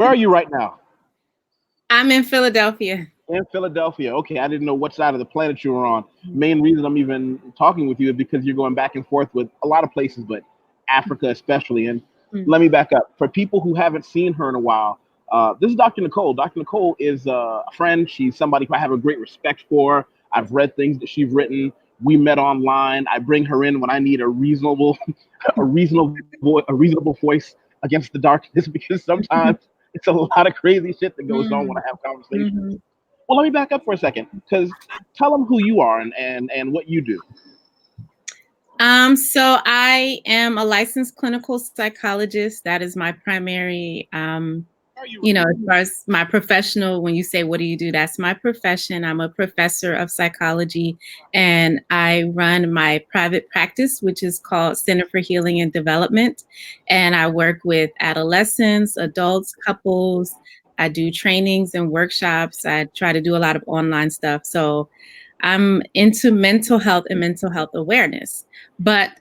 Where are you right now? I'm in Philadelphia. In Philadelphia. Okay, I didn't know what side of the planet you were on. Main reason I'm even talking with you is because you're going back and forth with a lot of places, but Africa especially. And Mm. let me back up. For people who haven't seen her in a while, this is Dr. Nicole. Dr. Nicole is a friend. She's somebody who I have a great respect for. I've read things that she's written. We met online. I bring her in when I need a reasonable, a reasonable voice against the darkness because sometimes it's a lot of crazy shit that goes on when I have conversations. Mm-hmm. Well, let me back up for a second because tell them who you are and what you do. So I am a licensed clinical psychologist. That is my primary, as far as my professional, when you say, what do you do? That's my profession. I'm a professor of psychology and I run my private practice, which is called Center for Healing and Development. And I work with adolescents, adults, couples. I do trainings and workshops. I try to do a lot of online stuff. So I'm into mental health and mental health awareness. But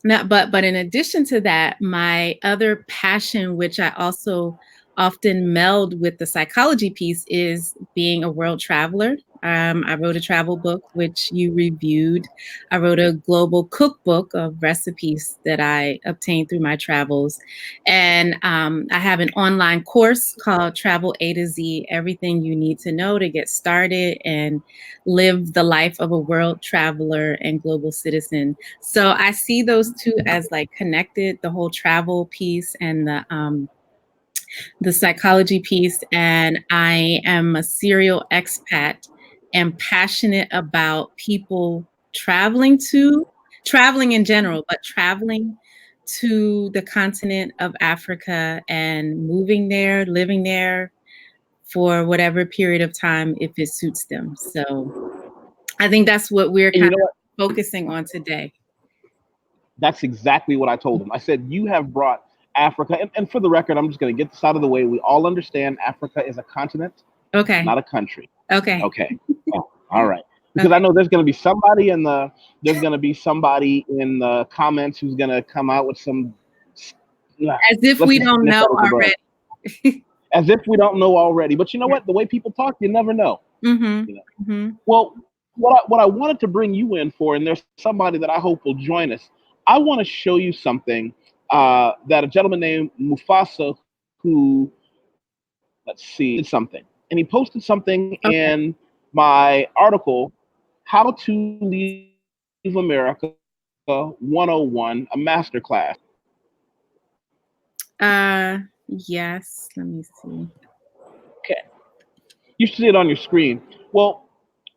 but in addition to that, my other passion, which I also often meld with the psychology piece, is being a world traveler. I wrote a travel book, which you reviewed. I wrote a global cookbook of recipes that I obtained through my travels. And I have an online course called Travel A to Z, Everything You Need to Know to Get Started and Live the Life of a World Traveler and Global Citizen. So I see those two as like connected, the whole travel piece and the psychology piece. And I am a serial expat and passionate about people traveling in general, but traveling to the continent of Africa and moving there, living there for whatever period of time if it suits them. So I think that's what we're kind of focusing on today. That's exactly what I told him. I said, you have brought Africa, and for the record, I'm just going to get this out of the way. We all understand Africa is a continent, Okay. not a country. Okay. Okay. Oh, all right. Because I know there's going to be somebody in the comments who's going to come out with some as if we don't know already. As if we don't know already. But you know what? The way people talk, you never know. Mm-hmm. You know? Mm-hmm. Well, what I wanted to bring you in for, and there's somebody that I hope will join us. I want to show you something that a gentleman named Mufasa, who let's see, did something, and he posted something in my article, "How to Leave America 101, a masterclass." Yes. Let me see. Okay, you should see it on your screen. Well,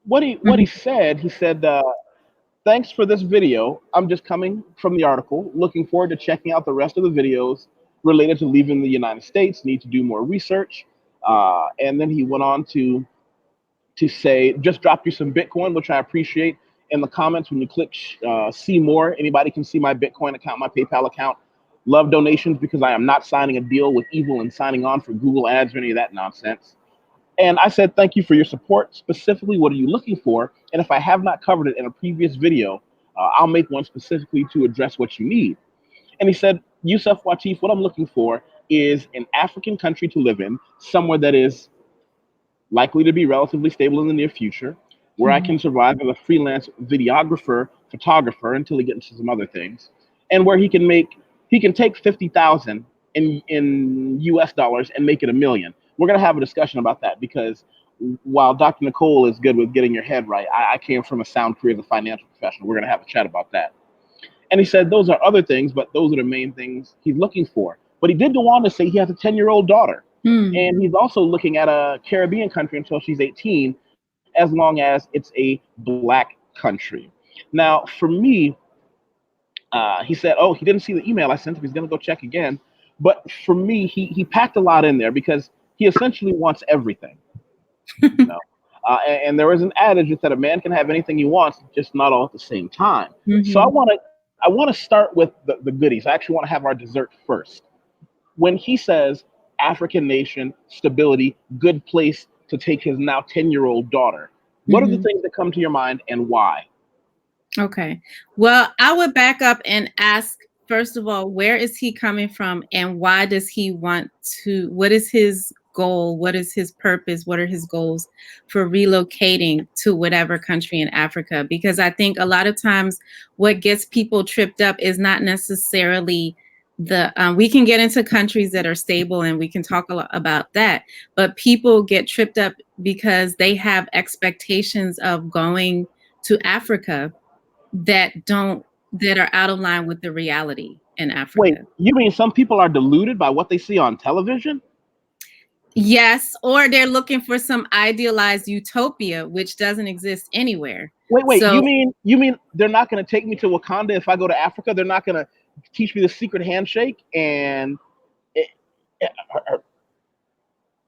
what he said, thanks for this video. I'm just coming from the article. Looking forward to checking out the rest of the videos related to leaving the United States. Need to do more research. And then he went on to say, just dropped you some Bitcoin, which I appreciate. In the comments, when you click see more, anybody can see my Bitcoin account, my PayPal account. Love donations because I am not signing a deal with evil and signing on for Google ads or any of that nonsense. And I said, thank you for your support. Specifically, what are you looking for? And if I have not covered it in a previous video, I'll make one specifically to address what you need. And he said, YusefWateef, what I'm looking for is an African country to live in, somewhere that is likely to be relatively stable in the near future, where I can survive as a freelance videographer, photographer until he gets into some other things, and where he can take 50,000 in US dollars and make it a million. We're gonna have a discussion about that because while Dr. Nicole is good with getting your head right, I came from a sound career as a financial professional. We're gonna have a chat about that. And he said those are other things, but those are the main things he's looking for. But he did go on to say he has a 10-year-old daughter. And he's also looking at a Caribbean country until she's 18, as long as it's a black country. Now, for me, he said, oh, he didn't see the email I sent him. He's going to go check again. But for me, he packed a lot in there because he essentially wants everything. You know? And there is an adage that said a man can have anything he wants, just not all at the same time. So I want to start with the goodies. I actually want to have our dessert first. When he says African nation, stability, good place to take his now 10-year-old daughter, what are the things that come to your mind and why? Okay. Well, I would back up and ask first of all, where is he coming from, and why does he want to? What is his goal? What is his purpose? What are his goals for relocating to whatever country in Africa? Because I think a lot of times what gets people tripped up is not necessarily the we can get into countries that are stable and we can talk a lot about that, but people get tripped up because they have expectations of going to Africa that are out of line with the reality in Africa. Wait, you mean some people are deluded by what they see on television? Yes, or they're looking for some idealized utopia which doesn't exist anywhere. Wait, So, you mean they're not going to take me to Wakanda if I go to Africa? They're not going to teach me the secret handshake and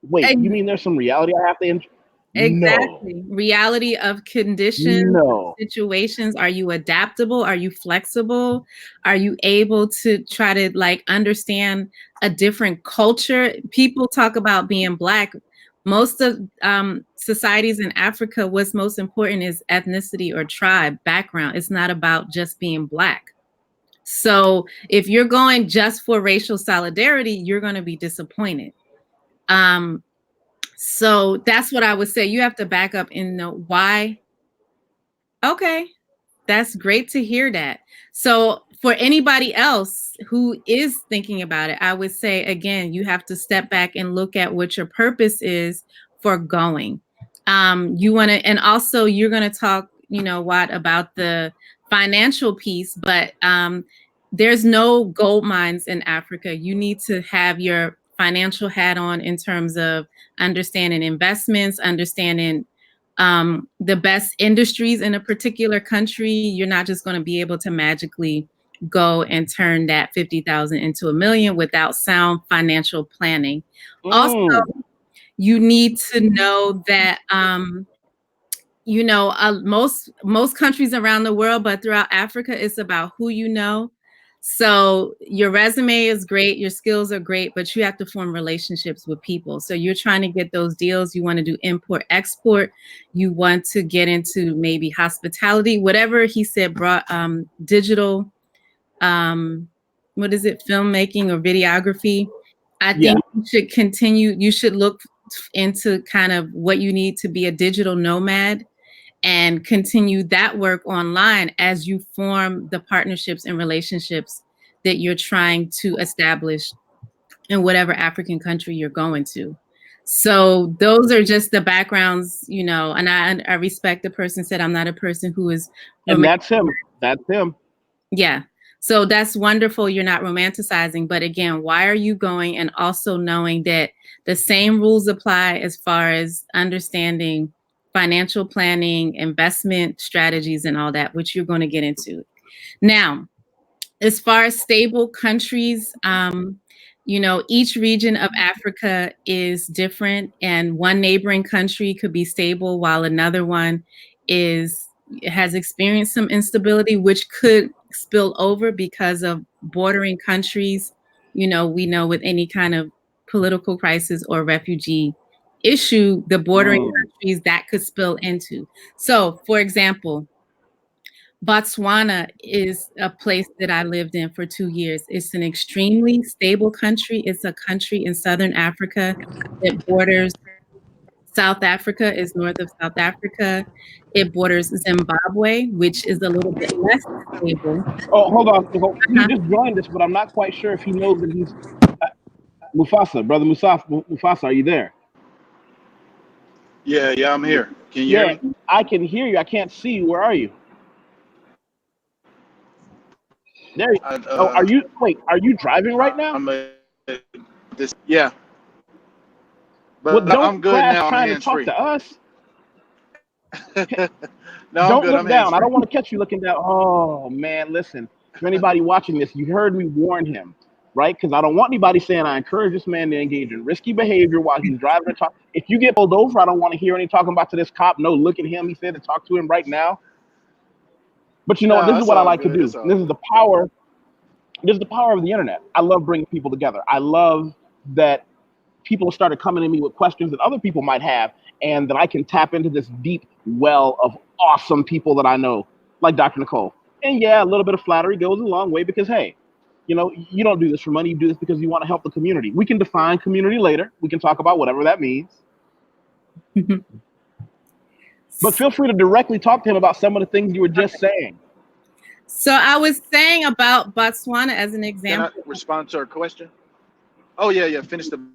wait, you mean there's some reality I have to enjoy? Exactly. No. Reality of conditions, No. situations. Are you adaptable? Are you flexible? Are you able to try to like understand a different culture? People talk about being Black. Most of societies in Africa, what's most important is ethnicity or tribe background. It's not about just being Black. So if you're going just for racial solidarity, you're going to be disappointed. So that's what I would say. You have to back up and know why. Okay, that's great to hear that. So for anybody else who is thinking about it, I would say, again, you have to step back and look at what your purpose is for going. You want to, and also you're going to talk, Watt, about the financial piece, but there's no gold mines in Africa. You need to have your financial hat on in terms of understanding investments, understanding the best industries in a particular country. You're not just going to be able to magically go and turn that 50,000 into $1 million without sound financial planning. Also, you need to know that most countries around the world, but throughout Africa, it's about who you know. So your resume is great, your skills are great, but you have to form relationships with people. So you're trying to get those deals. You want to do import, export. You want to get into maybe hospitality, whatever he said, brought digital, what is it, filmmaking or videography. I think you should continue. You should look into kind of what you need to be a digital nomad and continue that work online as you form the partnerships and relationships that you're trying to establish in whatever African country you're going to. So those are just the backgrounds, and I respect the person said, I'm not a person who is romantic. And that's him. Yeah. So that's wonderful. You're not romanticizing, but again, why are you going? And also knowing that the same rules apply as far as understanding financial planning, investment strategies, and all that, which you're going to get into. Now, as far as stable countries, each region of Africa is different, and one neighboring country could be stable while another one has experienced some instability, which could spill over because of bordering countries. We know with any kind of political crisis or refugee issue, the bordering countries that could spill into. So, for example, Botswana is a place that I lived in for 2 years. It's an extremely stable country. It's a country in Southern Africa that borders South Africa, is north of South Africa. It borders Zimbabwe, which is a little bit less stable. Oh, hold on. He just joined us, but I'm not quite sure if he knows that he's Mufasa, brother Mufasa, are you there? Yeah, I'm here. Can you hear me? I can hear you. I can't see you. Where are you? There you are. Are you driving right now? Yeah. But well, don't I'm good crash now. trying to talk to us. No, don't look down. I don't want to catch you looking down. Oh man, listen. For anybody watching this, you heard me warn him, right? Because I don't want anybody saying I encourage this man to engage in risky behavior while he's driving and talk. If you get pulled over, I don't want to hear any talking about to this cop. No, look at him. He said to talk to him right now. But this is what I like to do. This is the power. This is the power of the internet. I love bringing people together. I love that people started coming to me with questions that other people might have, and that I can tap into this deep well of awesome people that I know, like Dr. Nicole. And yeah, a little bit of flattery goes a long way because, hey, You know, you don't do this for money. You do this because you want to help the community. We can define community later. We can talk about whatever that means. But feel free to directly talk to him about some of the things you were just saying. So I was saying about Botswana as an Can I example. respond to her question? Oh yeah, finish the.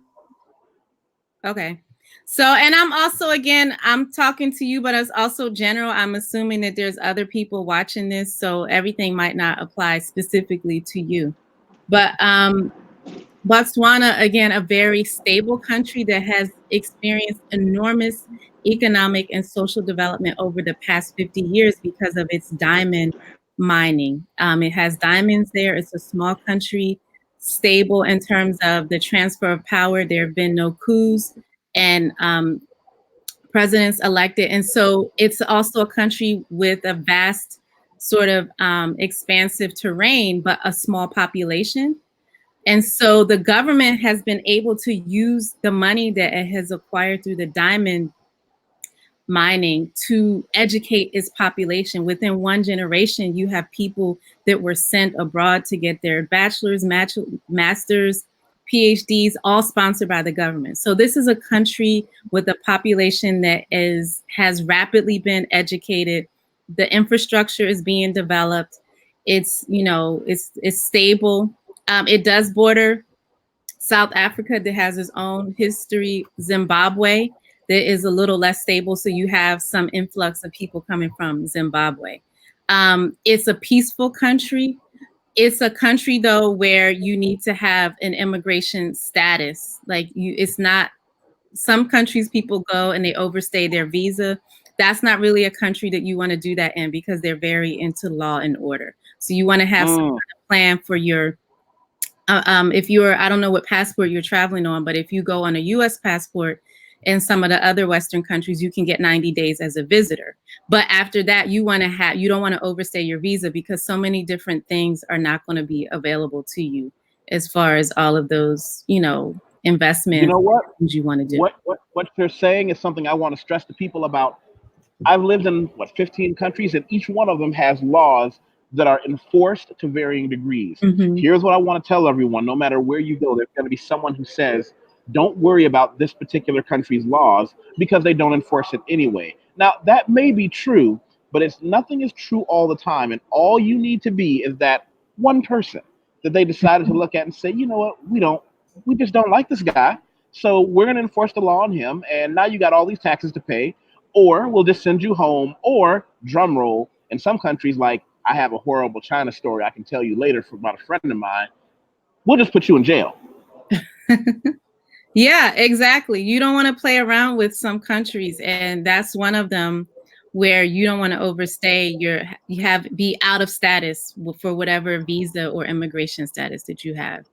Okay. So, and I'm also, again, I'm talking to you, but it's also general. I'm assuming that there's other people watching this, so everything might not apply specifically to you. But Botswana, again, a very stable country that has experienced enormous economic and social development over the past 50 years because of its diamond mining. It has diamonds there. It's a small country, stable in terms of the transfer of power. There have been no coups and presidents elected. And so it's also a country with a vast sort of expansive terrain, but a small population. And so the government has been able to use the money that it has acquired through the diamond mining to educate its population. Within one generation, you have people that were sent abroad to get their bachelor's, master's, PhDs, all sponsored by the government. So this is a country with a population that has rapidly been educated. The infrastructure is being developed. It's, you know, it's stable. It does border South Africa that has its own history, Zimbabwe that is a little less stable. So you have some influx of people coming from Zimbabwe. It's a peaceful country. It's a country though where you need to have an immigration status. Like it's not, some countries people go and they overstay their visa. That's not really a country that you want to do that in because they're very into law and order. So you want to have some kind of plan for your if you're, I don't know what passport you're traveling on, but if you go on a US passport in some of the other Western countries, you can get 90 days as a visitor. But after that, you don't want to overstay your visa because so many different things are not going to be available to you as far as all of those, you know, investments. You know what? You want to do. What you're saying is something I want to stress to people about. I've lived in 15 countries, and each one of them has laws that are enforced to varying degrees. Here's what I want to tell everyone: no matter where you go, there's going to be someone who says, "Don't worry about this particular country's laws because they don't enforce it anyway." Now, that may be true, but nothing is true all the time, and all you need to be is that one person that they decided to look at and say, "You know what? We just don't like this guy, so we're going to enforce the law on him, and now you got all these taxes to pay." Or we'll just send you home, or drum roll. In some countries, like I have a horrible China story I can tell you later about a friend of mine, we'll just put you in jail. Yeah, exactly. You don't want to play around with some countries, and that's one of them where you don't want to overstay be out of status for whatever visa or immigration status that you have.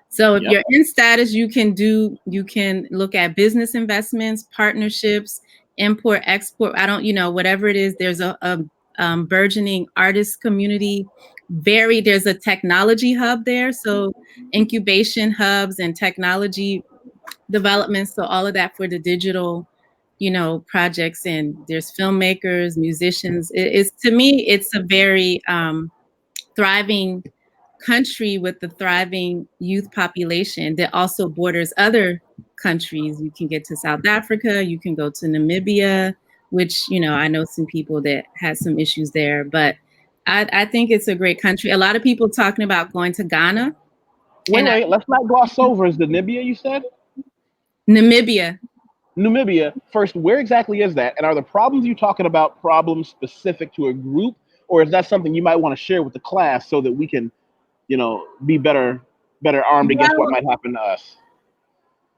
So if you're in status, you can look at business investments, partnerships, import, export. Whatever it is, there's a burgeoning artist community. There's a technology hub there. So incubation hubs and technology development. So all of that for the digital, projects, and there's filmmakers, musicians. To me, it's a very thriving country with the thriving youth population that also borders other countries. You can get to South Africa, you can go to Namibia, which, I know some people that had some issues there, but I think it's a great country. A lot of people talking about going to Ghana. Wait, let's not gloss over. Is Namibia, you said? Namibia. First, where exactly is that? And are the problems you're talking about problems specific to a group, or is that something you might want to share with the class so that we can be better armed against what might happen to us?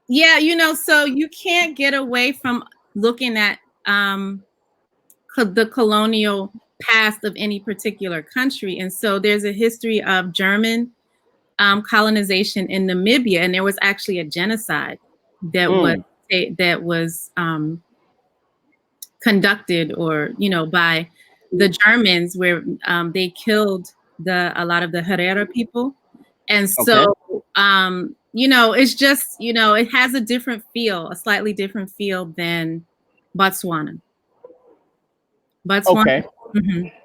Yeah, so you can't get away from looking at the colonial past of any particular country. And so there's a history of German colonization in Namibia, and there was actually a genocide that was conducted by the Germans, where they killed a lot of the Herero people. And so, it's just, it has a slightly different feel than Botswana. Okay.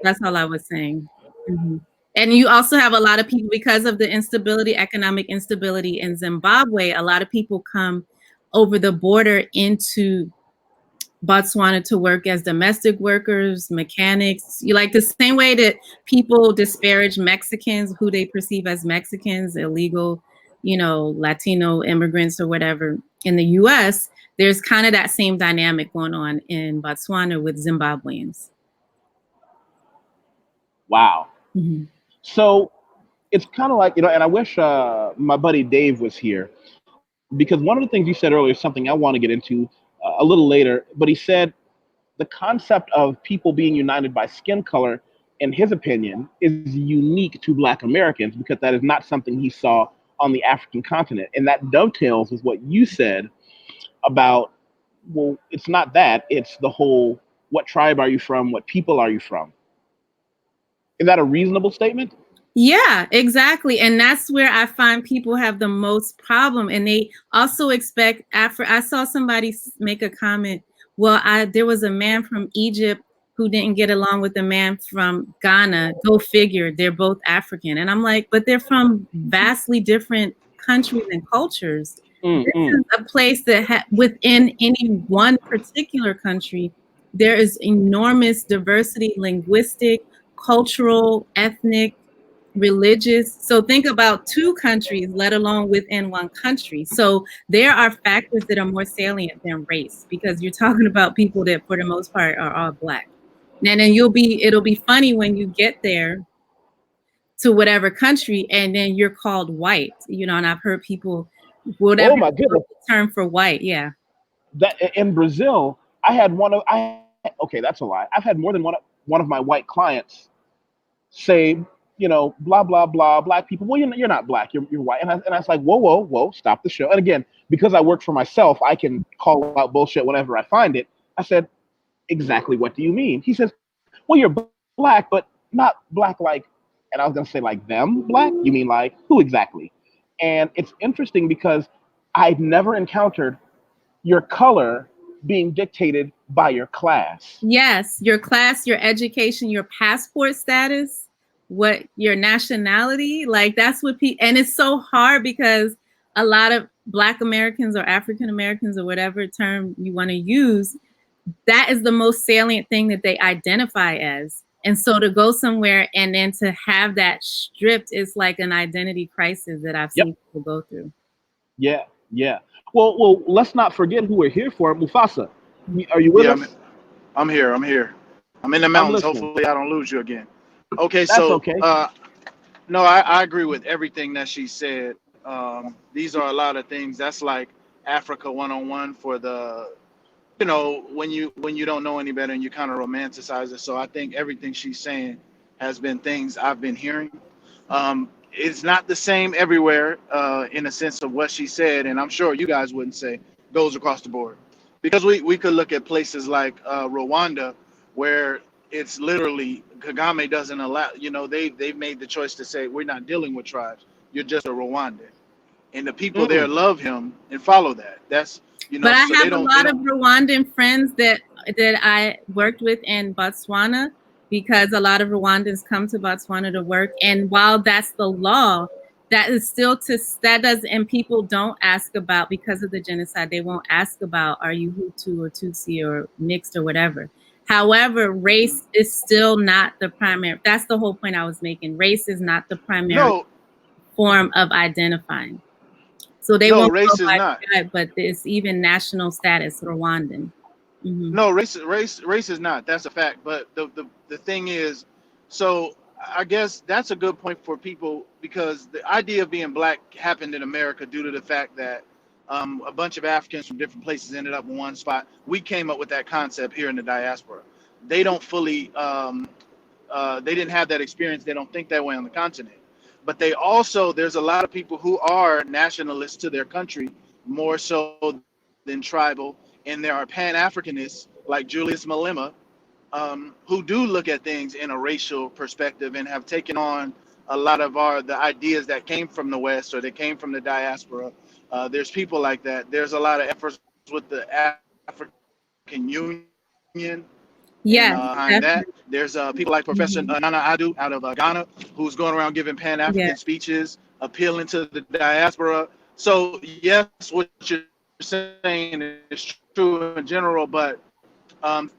That's all I was saying. And you also have a lot of people, because of the instability, economic instability in Zimbabwe, a lot of people come over the border into Botswana to work as domestic workers, mechanics. You like the same way that people disparage Mexicans, who they perceive as Mexicans, illegal, Latino immigrants or whatever in the US, there's kind of that same dynamic going on in Botswana with Zimbabweans. Wow. Mm-hmm. So it's kind of like, and I wish my buddy Dave was here, because one of the things you said earlier is something I want to get into a little later, but he said the concept of people being united by skin color, in his opinion, is unique to Black Americans, because that is not something he saw on the African continent. And that dovetails with what you said about, well, it's not that, it's the whole, what tribe are you from? What people are you from? Is that a reasonable statement? Yeah, exactly. And that's where I find people have the most problem. And they also expect I saw somebody make a comment, well, there was a man from Egypt who didn't get along with a man from Ghana. Go figure, they're both African. And I'm like, but they're from vastly different countries and cultures. This is a place that within any one particular country, there is enormous diversity, linguistic, cultural, ethnic, religious. So think about two countries, let alone within one country. So there are factors that are more salient than race, because you're talking about people that for the most part are all Black. And then it'll be funny when you get there to whatever country and then you're called white, and I've heard people, whatever Oh my goodness. term for white. Yeah. That in Brazil, okay, that's a lie. I've had more than one of my white clients say, blah blah blah, Black people. Well, you're not Black, you're white. And I was like, whoa, stop the show. And again, because I work for myself, I can call out bullshit whenever I find it. I said, exactly what do you mean? He says, well, you're Black, but not Black like. And I was gonna say, like them Black. You mean like who exactly? And it's interesting because I've never encountered your color being dictated by your class. Yes, your class, your education, your passport status, what your nationality, like that's what people, and it's so hard because a lot of Black Americans or African Americans or whatever term you want to use, that is the most salient thing that they identify as. And so to go somewhere and then to have that stripped is like an identity crisis that I've seen people go through. Yeah. Well, let's not forget who we're here for. Mufasa, are you with us? I'm here. I'm in the mountains. Hopefully I don't lose you again. Okay, That's so okay. No, I agree with everything that she said. These are a lot of things. That's like Africa 101 for the, when you don't know any better and you kind of romanticize it. So I think everything she's saying has been things I've been hearing. It's not the same everywhere in a sense of what she said, and I'm sure you guys wouldn't say goes across the board, because we could look at places like Rwanda, where it's literally Kagame doesn't allow. They've made the choice to say we're not dealing with tribes. You're just a Rwandan, and the people there love him and follow that. That's But I have a lot of Rwandan friends that I worked with in Botswana, because a lot of Rwandans come to Botswana to work. And while that's the law, that is still and people don't ask about, because of the genocide, they won't ask about, are you Hutu or Tutsi or mixed or whatever. However, race is still not the primary. That's the whole point I was making. Race is not the primary form of identifying. So they won't race is not, but it's even national status, Rwandan. Mm-hmm. No, race is not. That's a fact. But the thing is, so I guess that's a good point for people, because the idea of being Black happened in America due to the fact that a bunch of Africans from different places ended up in one spot. We came up with that concept here in the diaspora. They don't fully, they didn't have that experience. They don't think that way on the continent. But there's a lot of people who are nationalists to their country, more so than tribal. And there are Pan-Africanists like Julius Malema, who do look at things in a racial perspective and have taken on a lot of the ideas that came from the West or that came from the diaspora. There's people like that. There's a lot of efforts with the African Union Yeah, And behind that, there's people like Professor Nana Adu out of Ghana, who's going around giving Pan-African speeches, appealing to the diaspora. So yes, what you're saying is true in general, but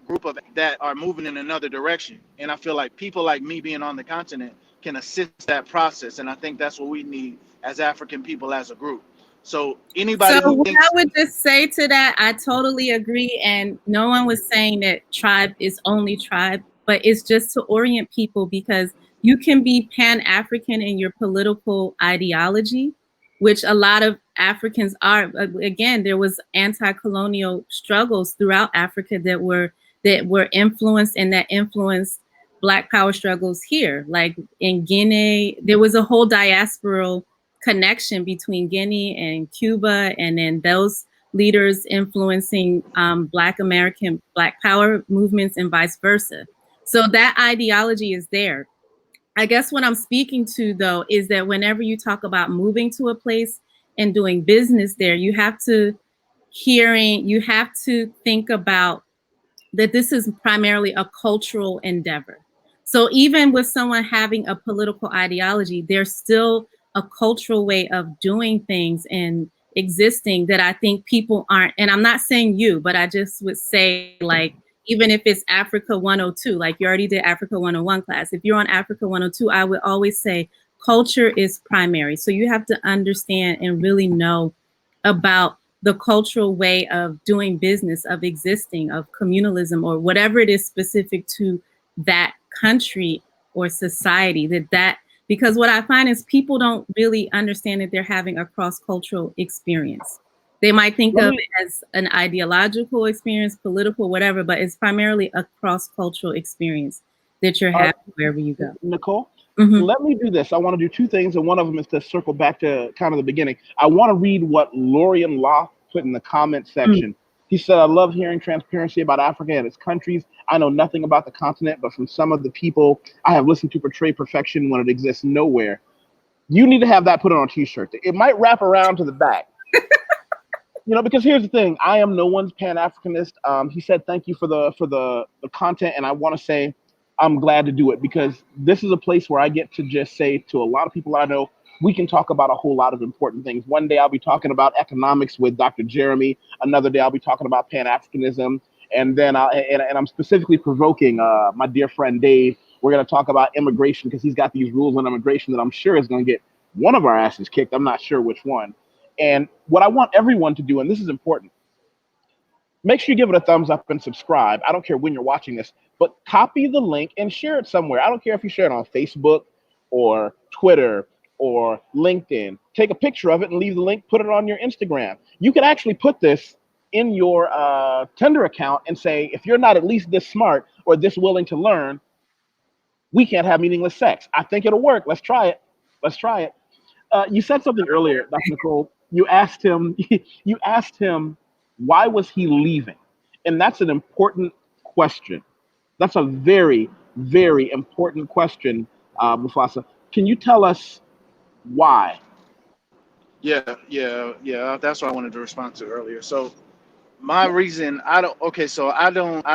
group of that are moving in another direction. And I feel like people like me being on the continent can assist that process. And I think that's what we need as African people as a group. So anybody So who what I thinks, would just say to that, I totally agree. And no one was saying that tribe is only tribe, but it's just to orient people, because you can be Pan-African in your political ideology, which a lot of Africans are. Again, there was anti-colonial struggles throughout Africa that were influenced, and that influenced Black power struggles here. Like in Guinea, there was a whole diasporal connection between Guinea and Cuba, and then those leaders influencing Black American Black power movements and vice versa. So that ideology is there. I guess what I'm speaking to, though, is that whenever you talk about moving to a place and doing business there, you have to think about that this is primarily a cultural endeavor. So even with someone having a political ideology, there's still a cultural way of doing things and existing that I think people aren't. And I'm not saying you, but I just would say, like, even if it's Africa 102, like you already did Africa 101 class, if you're on Africa 102, I would always say culture is primary. So you have to understand and really know about the cultural way of doing business, of existing, of communalism, or whatever it is specific to that country or society. Because what I find is people don't really understand that they're having a cross-cultural experience. They might think of it as an ideological experience, political, whatever, but it's primarily a cross-cultural experience that you're having wherever you go. Nicole, let me do this. I want to do two things, and one of them is to circle back to kind of the beginning. I want to read what Lorian Law put in the comment section. He said, I love hearing transparency about Africa and its countries. I know nothing about the continent, but from some of the people I have listened to portray perfection when it exists nowhere. You need to have that put on a t-shirt. It might wrap around to the back. Because here's the thing. I am no one's Pan-Africanist. He said, thank you for the content. And I want to say, I'm glad to do it, because this is a place where I get to just say to a lot of people I know, we can talk about a whole lot of important things. One day I'll be talking about economics with Dr. Jeremy. Another day I'll be talking about Pan-Africanism. And then I'm specifically provoking my dear friend Dave. We're going to talk about immigration, because he's got these rules on immigration that I'm sure is going to get one of our asses kicked. I'm not sure which one. And what I want everyone to do, and this is important, make sure you give it a thumbs up and subscribe. I don't care when you're watching this, but copy the link and share it somewhere. I don't care if you share it on Facebook or Twitter or LinkedIn. Take a picture of it and leave the link, put it on your Instagram. You can actually put this in your Tinder account and say, if you're not at least this smart or this willing to learn, we can't have meaningless sex. I think it'll work. Let's try it. Let's try it. You said something earlier, Dr. Nicole. You asked him, why was he leaving? And that's an important question. That's a very, very important question, Mufasa. Can you tell us why? yeah. That's what I wanted to respond to earlier. So my reason, I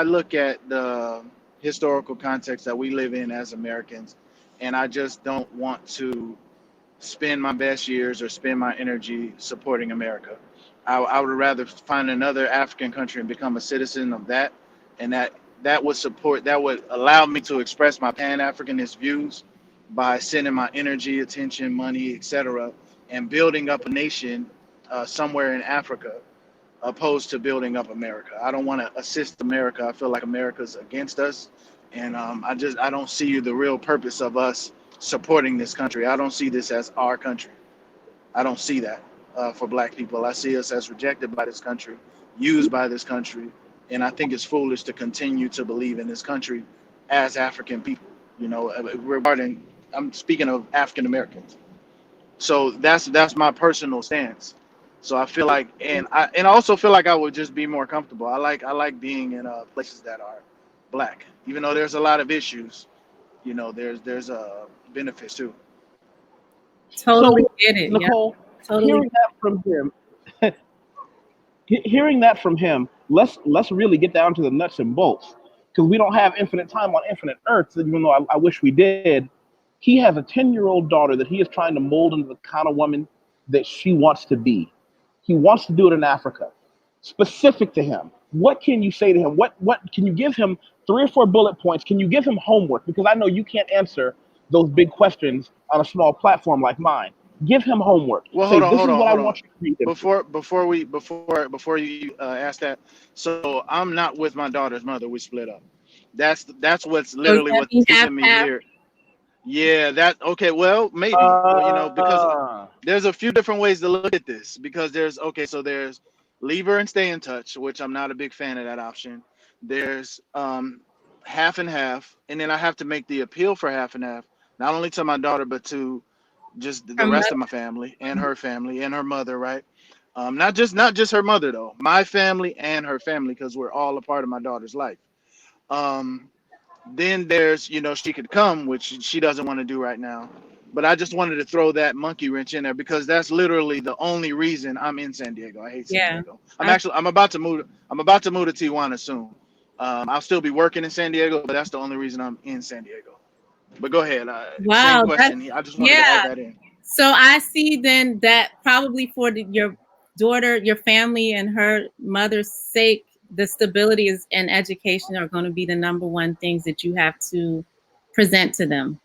look at the historical context that we live in as Americans, and I just don't want to spend my best years or spend my energy supporting America. I would rather find another African country and become a citizen of that, and that would allow me to express my Pan-Africanist views by sending my energy, attention, money, etc., and building up a nation somewhere in Africa, opposed to building up America. I don't want to assist America. I feel like America's against us, and I don't see the real purpose of us supporting this country. I don't see this as our country. I don't see that for Black people. I see us as rejected by this country, used by this country, and I think it's foolish to continue to believe in this country as African people. I'm speaking of African Americans. So that's my personal stance. So I feel like, and I also feel like I would just be more comfortable. I like being in places that are Black, even though there's a lot of issues. There's benefits too. Totally So, get it. Nicole, Yeah, totally. hearing that from him, let's really get down to the nuts and bolts. because we don't have infinite time on infinite earths, even though I wish we did. He has a 10-year-old daughter that he is trying to mold into the kind of woman that she wants to be. He wants to do it in Africa. Specific to him, what can you say to him? What can you give him? 3 or 4 bullet points. Can you give him homework? Because I know you can't answer those big questions on a small platform like mine. Give him homework. Well, Say, hold on, this hold is on, what I hold on. want you to read into. Before you ask that, so I'm not with my daughter's mother. We split up. That's what's So literally what's taking me here. Yeah, that okay. Well, maybe. Well, you know, because there's a few different ways to look at this. Because there's so there's leave her and stay in touch, which I'm not a big fan of that option. There's half and half, and then I have to make the appeal for half and half, not only to my daughter but to just the rest of my family and her mother, right? Not just her mother though, my family and her family, because we're all a part of my daughter's life. Then there's, she could come, which she doesn't want to do right now. But I just wanted to throw that monkey wrench in there because that's literally the only reason I'm in San Diego. I hate San Diego. I'm about to move. I'm about to move to Tijuana soon. I'll still be working in San Diego, but that's the only reason I'm in San Diego. But go ahead. Same question. I just wanted to add that in. So I see then that probably for your daughter, your family, and her mother's sake, the stability and education are going to be the number one things that you have to present to them.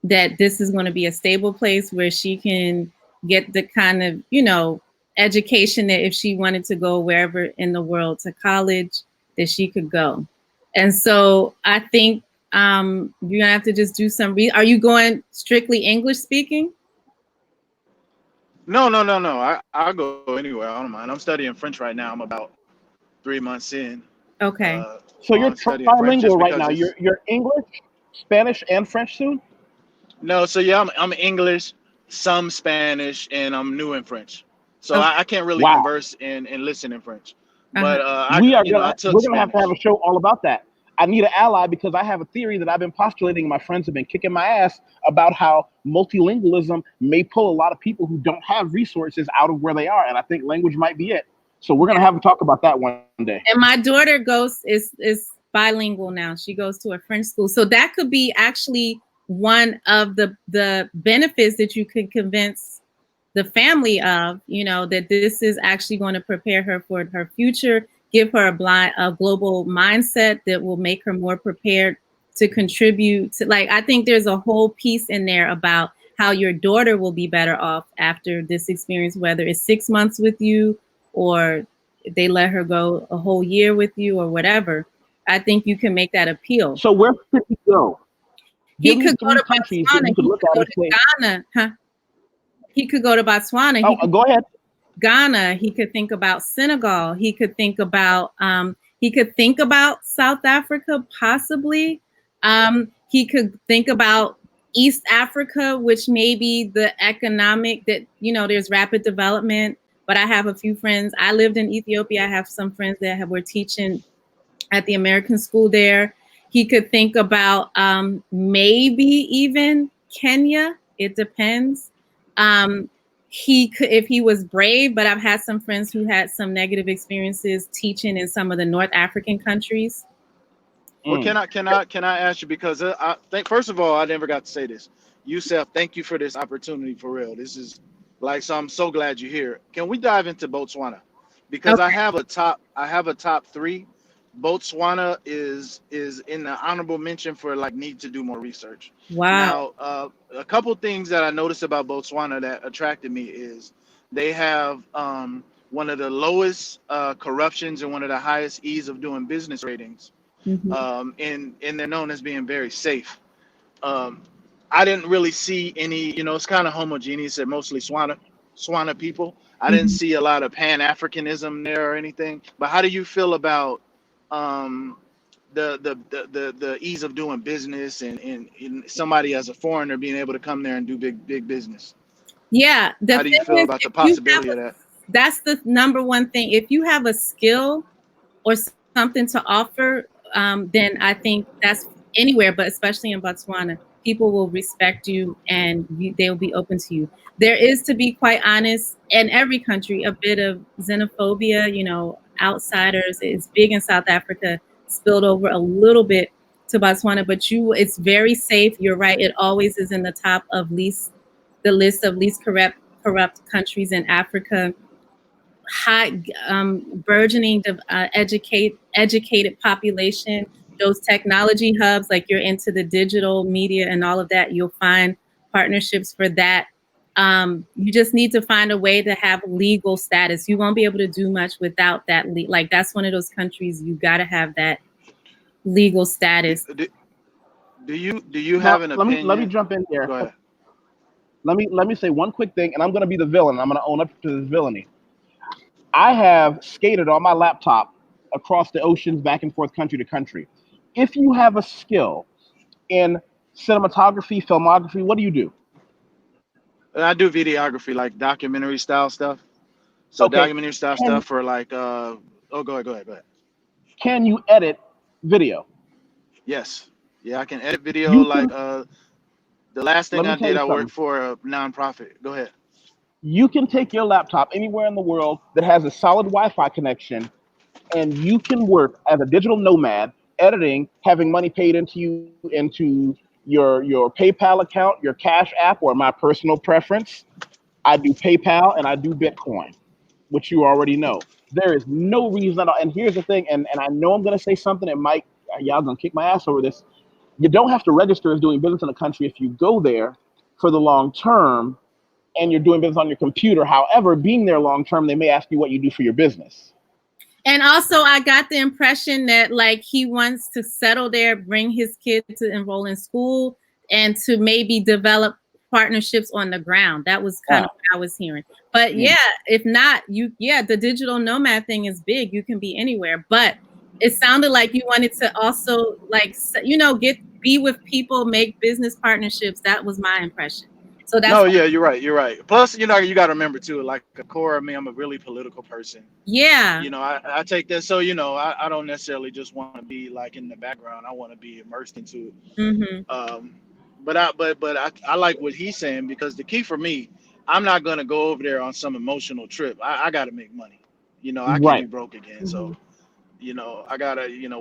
That this is going to be a stable place where she can get the kind of, education that if she wanted to go wherever in the world to college, that she could go. And so I think you're going to have to just do some are you going strictly English speaking? No. I'll go anywhere. I don't mind. I'm studying French right now. I'm about 3 months in. Okay. So you're trilingual right now. You're English, Spanish, and French soon? No, so yeah, I'm English, some Spanish, and I'm new in French. So I can't really converse and listen in French. But we're gonna have to have a show all about that. I need an ally because I have a theory that I've been postulating. My friends have been kicking my ass about how multilingualism may pull a lot of people who don't have resources out of where they are, and I think language might be it. So we're gonna have to talk about that one day. And my daughter is bilingual now. She goes to a French school, so that could be actually one of the benefits that you could convince the family of, that this is actually going to prepare her for her future, give her a global mindset that will make her more prepared to contribute to, I think there's a whole piece in there about how your daughter will be better off after this experience, whether it's 6 months with you or they let her go a whole year with you or whatever. I think you can make that appeal. So where could he go? He could go to Botswana. He could go to Ghana. Huh? He could go to Botswana. Go ahead. Ghana. He could think about Senegal. He could think about South Africa, possibly. He could think about East Africa, which may be the economic that, there's rapid development. But I have a few friends. I lived in Ethiopia. I have some friends that were teaching at the American school there. He could think about maybe even Kenya. It depends. He could, if he was brave, but I've had some friends who had some negative experiences teaching in some of the North African countries. Well, can I ask you, because I think, first of all, I never got to say this. Yusef, thank you for this opportunity, for real. This is so I'm so glad you're here. Can we dive into Botswana? Because okay. I have a top 3. Botswana is in the honorable mention for need to do more research. Wow. Now, a couple things that I noticed about Botswana that attracted me is they have one of the lowest corruptions and one of the highest ease of doing business ratings. Mm-hmm. And they're known as being very safe. I didn't really see any, it's kind of homogeneous. They're mostly Swana people. I didn't see a lot of Pan-Africanism there or anything. But how do you feel about the ease of doing business and somebody as a foreigner being able to come there and do big business? Yeah. How do you feel about the possibility of that? That's the number one thing. If you have a skill or something to offer, then I think that's anywhere, but especially in Botswana, people will respect you and they'll be open to you. There is, to be quite honest, in every country, a bit of xenophobia, outsiders. It's big in South Africa. spilled over a little bit to Botswana, but it's very safe. You're right. It always is in the top of the list of least corrupt countries in Africa. High, burgeoning, educated population. Those technology hubs, like you're into the digital media and all of that, you'll find partnerships for that. You just need to find a way to have legal status. You won't be able to do much without that. Like that's one of those countries you got to have that legal status. Do you Now have an let me opinion? jump in there. Go ahead. Let me say one quick thing, and I'm going to be the villain. I'm going to own up to this villainy. I have skated on my laptop across the oceans, back and forth, country to country. If you have a skill in cinematography, filmography, what do you do? I do videography, like documentary style stuff. So Okay, documentary style can stuff for like oh, go ahead. can you edit video? Yes. Yeah, I can edit video You can. like the last Let thing me I tell did, you I worked something. for a nonprofit. Go ahead. You can take your laptop anywhere in the world that has a solid Wi-Fi connection, and you can work as a digital nomad, editing, having money paid into you into your PayPal account, your Cash App, or my personal preference. I do PayPal and I do Bitcoin, which you already know. There is no reason at all. And here's the thing, and I know I'm gonna say something that might y'all gonna kick my ass over this. You don't have to register as doing business in a country if you go there for the long term and you're doing business on your computer. However, being there long term, they may ask you what you do for your business. And also, I got the impression that like he wants to settle there, bring his kid to enroll in school, and to maybe develop partnerships on the ground. That was kind of Ah, what I was hearing. But yeah, if not, the digital nomad thing is big. You can be anywhere. But it sounded like you wanted to also like be with people, make business partnerships. That was my impression. So that's No, yeah, you're right. You're right. Plus, you got to remember too, like a core of me, I'm a really political person. yeah. I take that. So, I don't necessarily just want to be like in the background. I want to be immersed into Mm-hmm. it. But I like what he's saying because the key for me, I'm not gonna go over there on some emotional trip. I gotta make money. I can't be right. broke again. Mm-hmm. So, we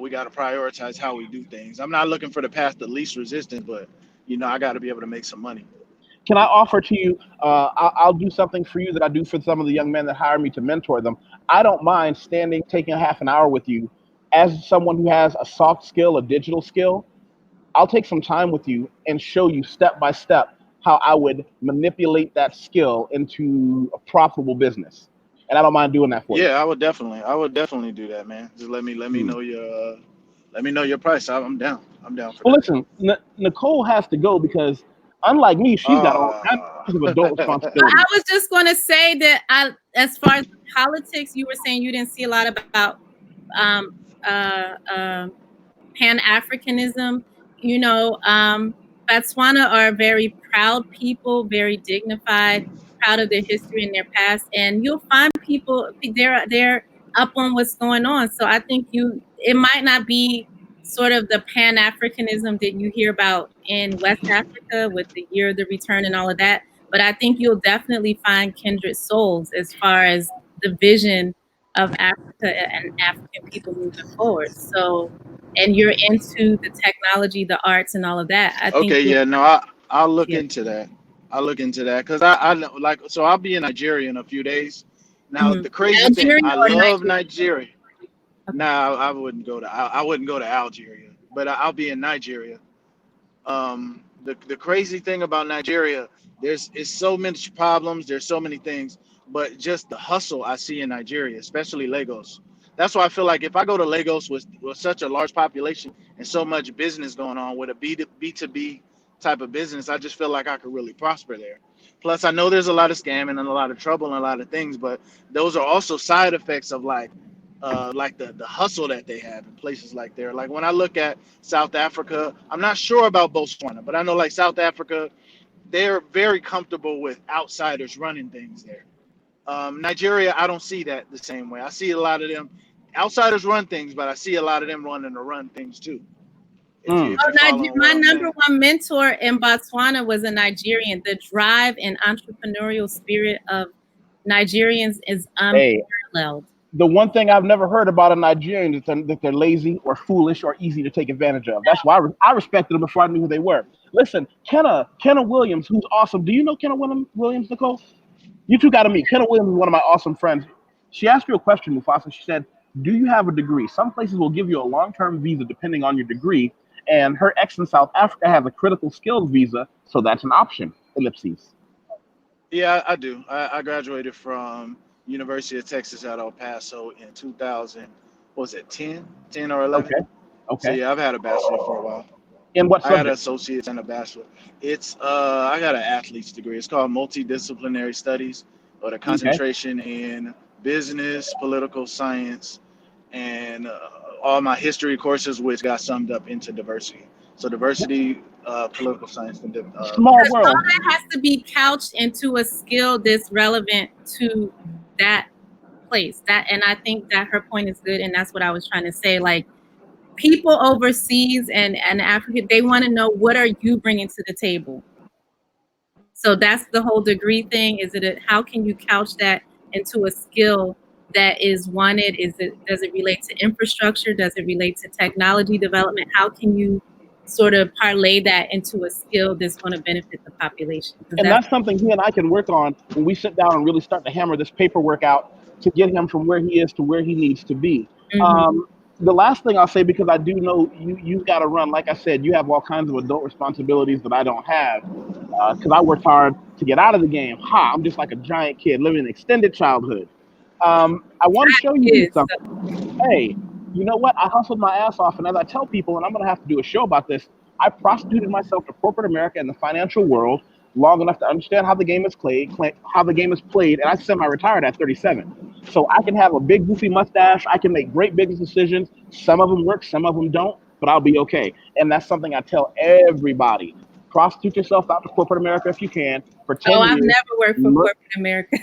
gotta prioritize how we do things. I'm not looking for the path of least resistance, but I gotta be able to make some money. Can I offer to you? I'll do something for you that I do for some of the young men that hire me to mentor them. I don't mind taking a half an hour with you as someone who has a soft skill, a digital skill. I'll take some time with you and show you step by step how I would manipulate that skill into a profitable business. And I don't mind doing that for you. Yeah, I would definitely do that, man. Just let me Hmm. know your price. I'm down. I'm down for Well, that. listen, Nicole has to go because, unlike me, she's got all kinds of adult I responsibilities. was just going to say that as far as politics, you were saying you didn't see a lot about um, uh, uh, Pan-Africanism. Botswana are very proud people, very dignified, proud of their history and their past, and you'll find people they're up on what's going on. So I think it might not be sort of the Pan-Africanism that you hear about in West Africa with the Year of the Return and all of that, but I think you'll definitely find kindred souls as far as the vision of Africa and African people moving forward. So, and you're into the technology, the arts, and all of that. I think Okay, you'll, yeah, no, I'll look yeah. into that. I'll look into that because I know, like, so I'll be in Nigeria in a few days. Now, Mhm. the crazy thing, Algeria I or love Nigeria? Nigeria. Okay. Now, I wouldn't go to Algeria, but I'll be in Nigeria. The crazy thing about Nigeria, it's so many problems. There's so many things, but just the hustle I see in Nigeria, especially Lagos. That's why I feel like if I go to Lagos with such a large population and so much business going on with a B2B type of business, I just feel like I could really prosper there. Plus, I know there's a lot of scamming and a lot of trouble and a lot of things, but those are also side effects of like the hustle that they have in places like there. Like when I look at South Africa, I'm not sure about Botswana, but I know like South Africa, they're very comfortable with outsiders running things there. Nigeria, I don't see that the same way. I see a lot of them outsiders run things, but I see a lot of them running to run things too. If you Mm. if you following what My I'm number saying. one mentor in Botswana was a Nigerian. The drive and entrepreneurial spirit of Nigerians is Hey, unparalleled. The one thing I've never heard about a Nigerian is that they're lazy or foolish or easy to take advantage of. That's why I respected them before I knew who they were. Listen, Kenna Williams, who's awesome. Do you know Kenna Williams, Nicole? You two got to meet. Kenna Williams is one of my awesome friends. She asked you a question, Mufasa. She said, do you have a degree? Some places will give you a long-term visa depending on your degree. And her ex in South Africa has a critical skills visa, so that's an option. Ellipses. Yeah, I do. I graduated from University of Texas at El Paso in 2000. What was it 10 or 11? Okay. So Okay. yeah, I've had a bachelor for a while. In what I got an subject? associate's and a bachelor. It's I got an athlete's degree. It's called multidisciplinary studies, or the Okay. concentration in business, political science, and all my history courses, which got summed up into diversity. So diversity, political science, and Small Because all world. that has to be couched into a skill that's relevant to that place. And I think that her point is good, and that's what I was trying to say. Like, people overseas and Africa, they want to know, what are you bringing to the table? So that's the whole degree thing. How can you couch that into a skill that is wanted? Does it relate to infrastructure? Does it relate to technology development? How can you sort of parlay that into a skill that's going to benefit the population? And that's something he and I can work on when we sit down and really start to hammer this paperwork out to get him from where he is to where he needs to be. Mm-hmm. The last thing I'll say, because I do know you've got to run, like I said, you have all kinds of adult responsibilities that I don't have, because I worked hard to get out of the game. I'm just like a giant kid living an extended childhood. I want to show you something. Hey, you know what? I hustled my ass off, and as I tell people, and I'm going to have to do a show about this, I prostituted myself to corporate America and the financial world long enough to understand how the game is played, and I semi-retired at 37. So I can have a big goofy mustache. I can make great business decisions. Some of them work, some of them don't, but I'll be okay. And that's something I tell everybody. Prostitute yourself out to corporate America if you can for 10 years. I've never worked for corporate America.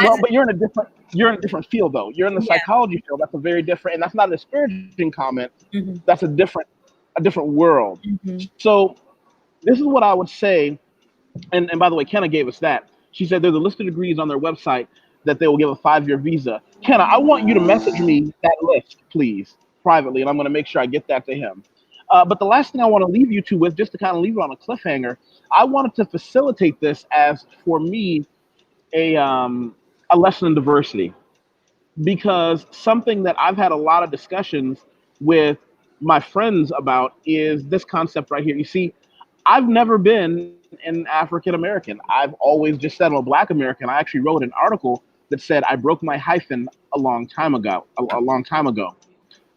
Well, but you're in a different field though. You're in the psychology field. That's a very different, and that's not a disparaging comment. Mm-hmm. That's a different world. Mm-hmm. So this is what I would say. And by the way, Kenna gave us that. She said there's a list of degrees on their website that they will give a 5-year visa. Kenna, I want you to message me that list, please, privately, and I'm going to make sure I get that to him. But the last thing I want to leave you two with, just to kind of leave it on a cliffhanger, I wanted to facilitate this as, for me, a lesson in diversity, because something that I've had a lot of discussions with my friends about is this concept right here. You see, I've never been an African American. I've always just said I'm a Black American. I actually wrote an article that said I broke my hyphen a long time ago,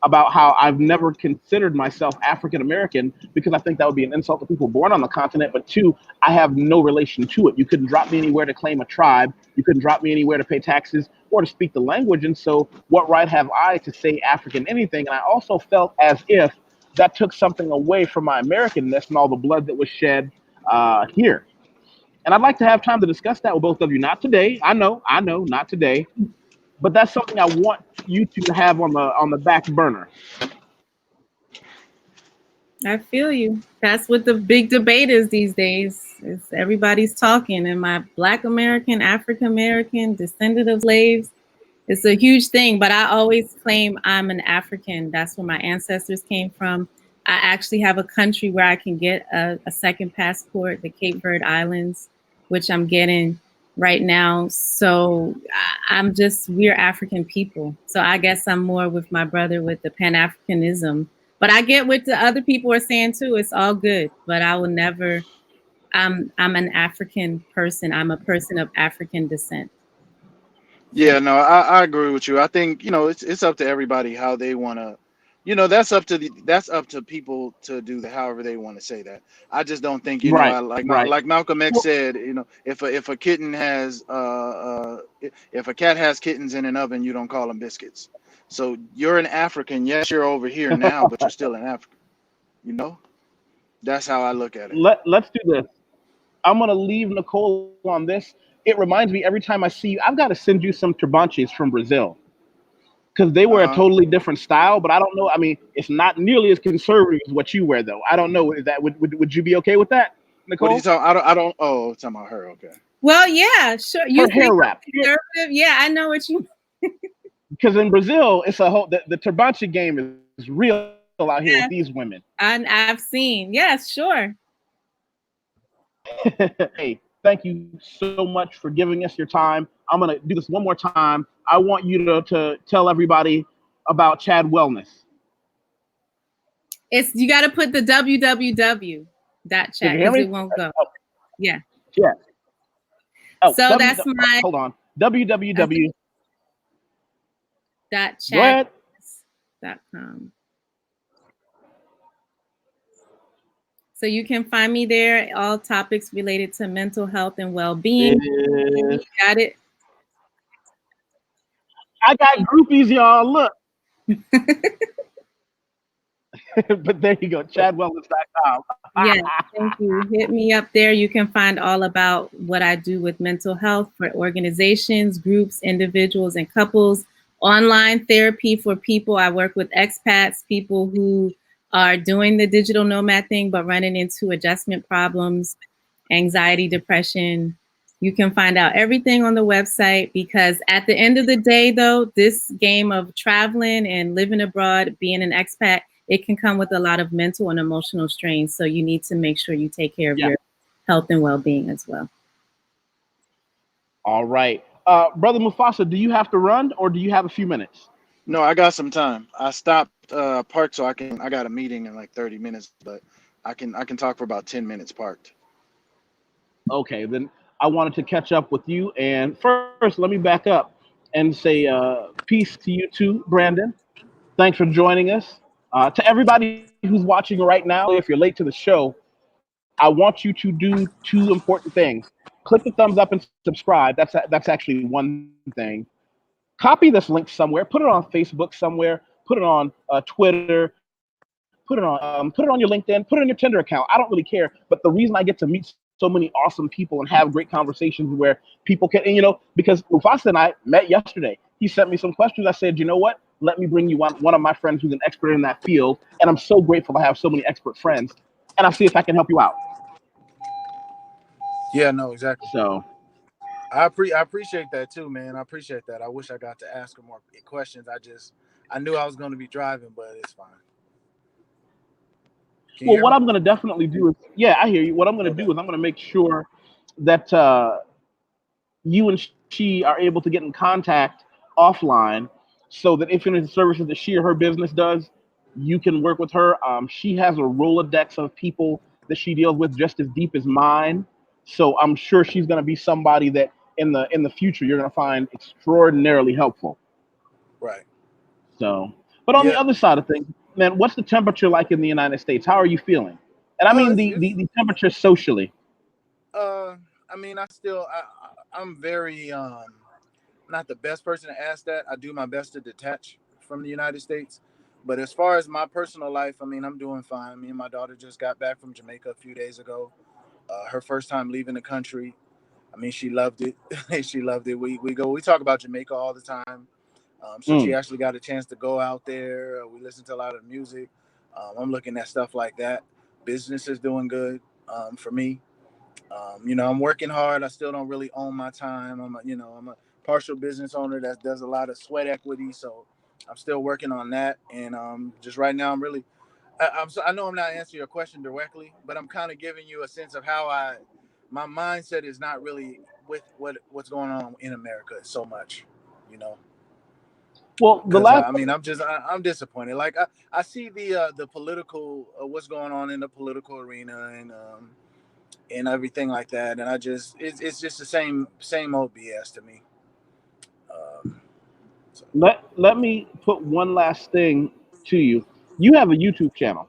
about how I've never considered myself African American because I think that would be an insult to people born on the continent. But two, I have no relation to it. You couldn't drop me anywhere to claim a tribe. You couldn't drop me anywhere to pay taxes or to speak the language. And so what right have I to say African anything? And I also felt as if that took something away from my Americanness and all the blood that was shed here. And I'd like to have time to discuss that with both of you. Not today. I know, not today. But that's something I want you to have on the back burner. I feel you. That's what the big debate is these days. Everybody's talking. Am I Black American, African American, descendant of slaves? It's a huge thing, but I always claim I'm an African. That's where my ancestors came from. I actually have a country where I can get a second passport, the Cape Verde Islands, which I'm getting right now. So we're African people. So I guess I'm more with my brother with the Pan-Africanism. But I get what the other people are saying too. It's all good. But I will never, I'm an African person. I'm a person of African descent. Yeah, no, I agree with you. I think, it's up to everybody how they want to, that's up to people to do however they want to say that. I just don't think, like Malcolm X said, if a kitten has if a cat has kittens in an oven, you don't call them biscuits. So you're an African. Yes, you're over here now, but you're still an African. That's how I look at it. Let's do this. I'm going to leave Nicole on this. It reminds me every time I see you, I've got to send you some turbanches from Brazil, because they wear a totally different style, but I don't know. I mean, it's not nearly as conservative as what you wear, though. I don't know. Is that would you be okay with that, Nicole? What are you talking? I don't. Oh, it's talking about her. Okay. Well, yeah, sure. Her hair wrap. Conservative? Yeah, I know what you. because in Brazil, it's a whole the turbanche game is real out here with Yes. these women. I've seen. Yes, sure. Hey, thank you so much for giving us your time. I'm gonna do this one more time. I want you to tell everybody about Chad Wellness. You got to put the www chat because it won't go. Oh, yeah. Yeah. Oh, so that's my. Hold on. www. .chat.com. So you can find me there, all topics related to mental health and well-being. Got it? I got groupies, y'all. Look. But there you go, chadwellness.com. Yeah, thank you. Hit me up there. You can find all about what I do with mental health for organizations, groups, individuals, and couples. Online therapy for people. I work with expats, people who are doing the digital nomad thing, but running into adjustment problems, anxiety, depression. You can find out everything on the website, because at the end of the day, though, this game of traveling and living abroad, being an expat, it can come with a lot of mental and emotional strain. So you need to make sure you take care of your health and well-being as well. All right. Brother Mufasa, do you have to run or do you have a few minutes? No, I got some time. I stopped parked so I got a meeting in like 30 minutes, but I can talk for about 10 minutes parked. Okay, then I wanted to catch up with you. And first, let me back up and say peace to you too, Brandon. Thanks for joining us. To everybody who's watching right now, if you're late to the show, I want you to do two important things. Click the thumbs up and subscribe. That's actually one thing. Copy this link somewhere. Put it on Facebook somewhere. Put it on Twitter. Put it on your LinkedIn. Put it on your Tinder account. I don't really care. But the reason I get to meet so many awesome people and have great conversations where people can, and, because Mufasa and I met yesterday. He sent me some questions. I said, you know what? Let me bring you one of my friends who's an expert in that field. And I'm so grateful to have so many expert friends. And I'll see if I can help you out. Yeah, no, exactly. So I appreciate that too, man. I appreciate that. I wish I got to ask him more questions. I knew I was going to be driving, but it's fine. Well, what I'm going to definitely do is, I hear you. What I'm going to do is I'm going to make sure that you and she are able to get in contact offline, so that if any services that she or her business does, you can work with her. She has a Rolodex of people that she deals with just as deep as mine. So I'm sure she's going to be somebody that in the future you're going to find extraordinarily helpful. Right. So, but on the other side of things, man, what's the temperature like in the United States? How are you feeling? And I mean the temperature socially. I mean, I'm very not the best person to ask that. I do my best to detach from the United States, but as far as my personal life, I mean, I'm doing fine. Me and my daughter just got back from Jamaica a few days ago. Her first time leaving the country. I mean, she loved it. She loved it. We talk about Jamaica all the time. So she actually got a chance to go out there. We listen to a lot of music. I'm looking at stuff like that. Business is doing good for me. I'm working hard. I still don't really own my time. I'm a partial business owner that does a lot of sweat equity. So I'm still working on that. And just right now, I know I'm not answering your question directly, but I'm kind of giving you a sense of how my mindset is not really with what's going on in America so much, Well, I'm disappointed. Like I see the political what's going on in the political arena and everything like that, and it's just the same old BS to me. Let me put one last thing to you. You have a YouTube channel.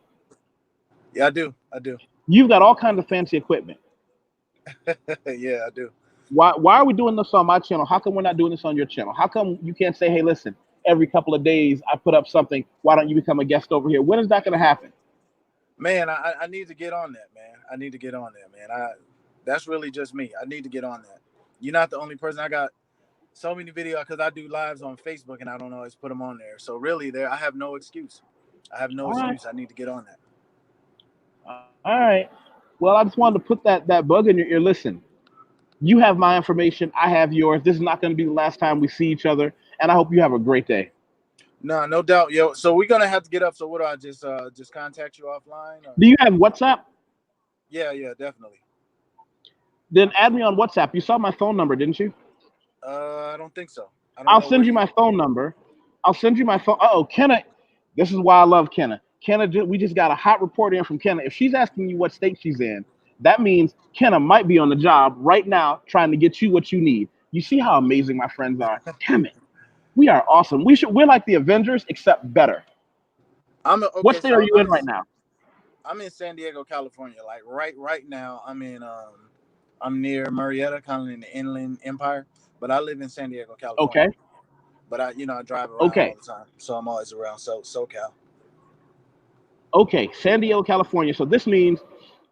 Yeah, I do. You've got all kinds of fancy equipment. Yeah, I do. Why are we doing this on my channel? How come we're not doing this on your channel? How come you can't say, hey, listen, every couple of days I put up something. Why don't you become a guest over here? When is that going to happen? Man, I need to get on that, man. I need to get on that, man. That's really just me. I need to get on that. You're not the only person. I got so many videos because I do lives on Facebook and I don't always put them on there. So really, I have no excuse. I need to get on that. All right. Well, I just wanted to put that bug in your ear. Listen, you have my information. I have yours. This is not going to be the last time we see each other. and I hope you have a great day. No doubt, yo. So we're gonna have to get up. So what do I just contact you offline? Or? Do you have WhatsApp? Yeah, definitely. Then add me on WhatsApp. You saw my phone number, didn't you? I don't think so. I don't I'll know send you my phone number. I'll send you my phone. Oh, Kenna, this is why I love Kenna. Kenna, we just got a hot report in from Kenna. If she's asking you what state she's in, that means Kenna might be on the job right now trying to get you what you need. You see how amazing my friends are? Damn it. We are awesome. We're like the Avengers, except better. What state are you in right now? I'm in San Diego, California. Like right now, I'm near Murrieta, kind of in the Inland Empire, but I live in San Diego, California. Okay. But I drive around all the time, so I'm always around SoCal. Okay, San Diego, California. So this means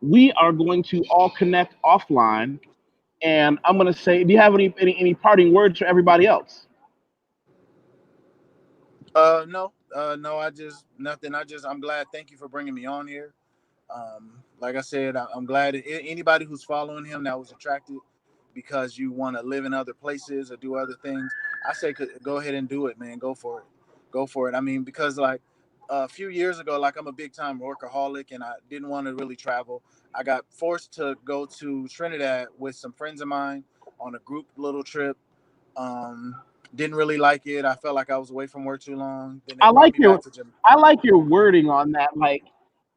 we are going to all connect offline, and I'm going to say, do you have any parting words for everybody else? No, I just nothing. I'm glad. Thank you for bringing me on here. Like I said, I'm glad anybody who's following him that was attracted because you want to live in other places or do other things. I say, go ahead and do it, man. Go for it. I mean, because like a few years ago, like I'm a big time workaholic and I didn't want to really travel. I got forced to go to Trinidad with some friends of mine on a group little trip. Didn't really like it. I felt like I was away from work too long. Then they brought me back to Jamaica. I like your wording on that. Like,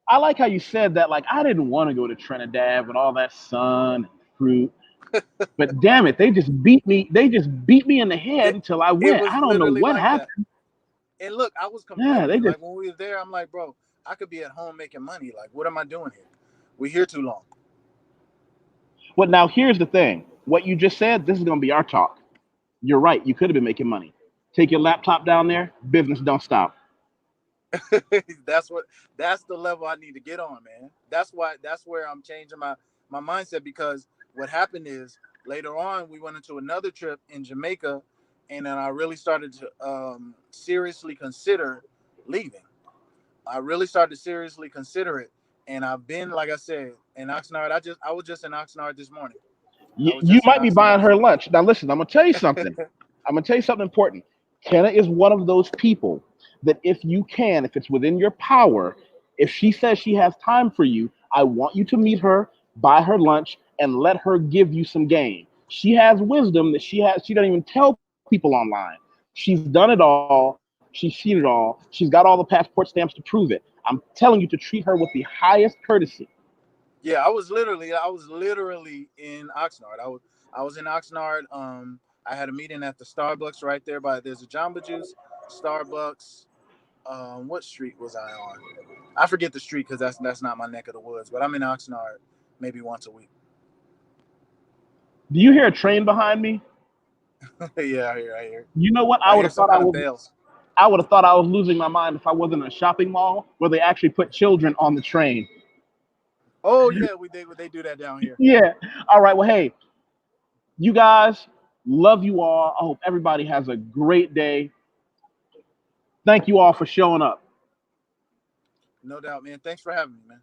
I like how you said that. Like, I didn't want to go to Trinidad with all that sun and fruit, but damn it, they just beat me. They just beat me in the head until I went. I don't know what happened. That. And look, I was complaining. Like when we were there, I'm like, bro, I could be at home making money. Like, what am I doing here? We're here too long. Well, now here's the thing. What you just said, this is going to be our talk. You're right. You could have been making money. Take your laptop down there. Business don't stop. That's the level I need to get on, man. That's where I'm changing my mindset, because what happened is later on we went into another trip in Jamaica, and then I really started to seriously consider leaving. I really started to seriously consider it, and I've been, like I said, in Oxnard. I was just in Oxnard this morning. You might be buying her lunch. Now listen, I'm gonna tell you something. I'm gonna tell you something important. Kenna is one of those people that if it's within your power, if she says she has time for you, I want you to meet her, buy her lunch, and let her give you some game. She has wisdom that she doesn't even tell people online. She's done it all. She's seen it all. She's got all the passport stamps to prove it. I'm telling you to treat her with the highest courtesy. Yeah, I was literally in Oxnard. I was in Oxnard. I had a meeting at the Starbucks right there there's a Jamba Juice, Starbucks. What street was I on? I forget the street because that's not my neck of the woods. But I'm in Oxnard maybe once a week. Do you hear a train behind me? Yeah, I hear. You know what? I would have thought I was losing my mind if I wasn't in a shopping mall where they actually put children on the train. Oh yeah, they do that down here. Yeah. All right. Well, hey, you guys, love you all. I hope everybody has a great day. Thank you all for showing up. No doubt, man. Thanks for having me, man.